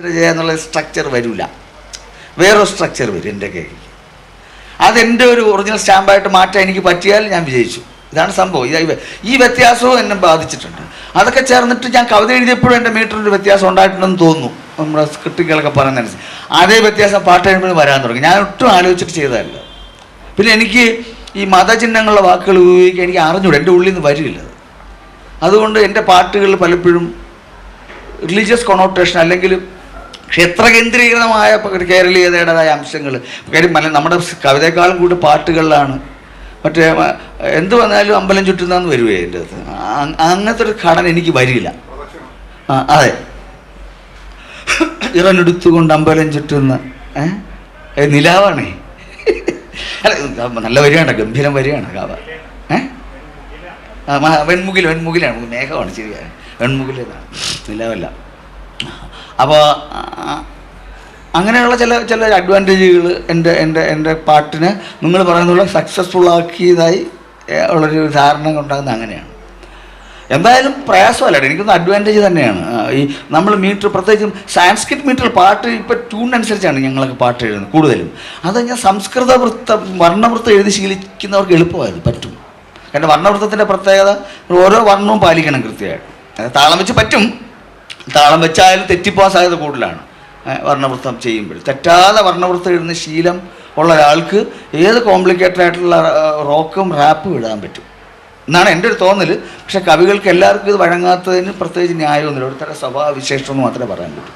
എന്നുള്ള സ്ട്രക്ചർ വരില്ല, വേറൊരു സ്ട്രക്ചർ വരും എൻ്റെ കയ്യിൽ. അതെൻ്റെ ഒരു ഒറിജിനൽ സ്റ്റാമ്പായിട്ട് മാറ്റാൻ എനിക്ക് പറ്റിയാൽ ഞാൻ വിജയിച്ചു. ഇതാണ് സംഭവം. ഈ വ്യത്യാസവും എന്നെ ബാധിച്ചിട്ടുണ്ട്. അതൊക്കെ ചേർന്നിട്ട് ഞാൻ കവിത എഴുതിയപ്പോഴും എൻ്റെ മീറ്ററിൻ്റെ വ്യത്യാസം ഉണ്ടായിട്ടുണ്ടെന്ന് തോന്നുന്നു. നമ്മുടെ സ്ക്രിപ്റ്റുകളൊക്കെ പറയുന്നതനുസരിച്ച് അതേ വ്യത്യാസം പാട്ട് എഴുതുമ്പോൾ വരാൻ തുടങ്ങി. ഞാൻ ഒട്ടും ആലോചിച്ചിട്ട് ചെയ്തതല്ല. പിന്നെ എനിക്ക് ഈ മതചിഹ്നങ്ങളുടെ വാക്കുകൾ ഉപയോഗിക്കാൻ എനിക്ക് അറിഞ്ഞൂടെ, എൻ്റെ ഉള്ളിൽ നിന്ന് വരില്ല. അതുകൊണ്ട് എൻ്റെ പാട്ടുകളിൽ പലപ്പോഴും റിലീജിയസ് കൊണോട്ടേഷൻ അല്ലെങ്കിൽ ക്ഷേത്രകേന്ദ്രീകൃതമായ കേരളീയതയുടേതായ അംശങ്ങൾ. കാര്യം നമ്മുടെ കവിതയെക്കാളും കൂടി പാട്ടുകളിലാണ്. മറ്റേ എന്ത് വന്നാലും അമ്പലം ചുറ്റുന്നതെന്ന് വരുവേ എൻ്റെ അടുത്ത്. അങ്ങനത്തെ ഒരു ഘടന എനിക്ക് വരില്ല. അതെ, ഇറനെടുത്തുകൊണ്ട് അമ്പലം ചുറ്റുന്ന നിലാവാണേ. അല്ല, നല്ല വരികയാണ്, ഗംഭീരം വരികയാണ് കാവ. വെൺമുകിലാണ്, മേഘമാണ്, ശരിയാണ്, വെൺമുകിലാണ്, നിലാവല്ല. അപ്പോൾ അങ്ങനെയുള്ള ചില അഡ്വാൻറ്റേജുകൾ എൻ്റെ പാട്ടിനെ നിങ്ങൾ പറയുന്നുള്ള സക്സസ്ഫുൾ ആക്കിയതായി ഉള്ളൊരു ധാരണ ഉണ്ടാകുന്നത് അങ്ങനെയാണ്. എന്തായാലും പ്രയാസമല്ല, എനിക്കൊന്ന് അഡ്വാൻറ്റേജ് തന്നെയാണ്. ഈ നമ്മൾ മീറ്റർ, പ്രത്യേകിച്ചും സാൻസ്ക്രിറ്റ് മീറ്റർ പാട്ട് ഇപ്പോൾ ട്യൂണിനനുസരിച്ചാണ് ഞങ്ങളൊക്കെ പാട്ട് എഴുതുന്നത് കൂടുതലും. അത് ഞാൻ സംസ്കൃത വർണ്ണവൃത്തം എഴുതി ശീലിക്കുന്നവർക്ക് എളുപ്പമായത് പറ്റും. കാരണം വർണ്ണവൃത്തത്തിൻ്റെ പ്രത്യേകത ഓരോ വർണ്ണവും പാലിക്കണം കൃത്യമായിട്ട്. താളം വെച്ച് പറ്റും, താളം വെച്ചായാലും തെറ്റിപ്പോകാൻ സാധ്യത കൂടുതലാണ് വർണ്ണവൃത്തം ചെയ്യുമ്പോൾ. തെറ്റാതെ വർണ്ണവൃത്തം എഴുതുന്ന ശീലം ഉള്ള ഒരാൾക്ക് ഏത് കോംപ്ലിക്കേറ്റഡ് ആയിട്ടുള്ള റോക്കും റാപ്പും എഴുതാൻ പറ്റും എന്നാണ് എൻ്റെ ഒരു തോന്നൽ. പക്ഷേ കവികൾക്ക് എല്ലാവർക്കും ഇത് വഴങ്ങാത്തതിന് പ്രത്യേകിച്ച് ന്യായമൊന്നുമില്ല. ഒരു തരം സ്വഭാവ വിശേഷം എന്ന് മാത്രമേ പറയാൻ പറ്റൂ.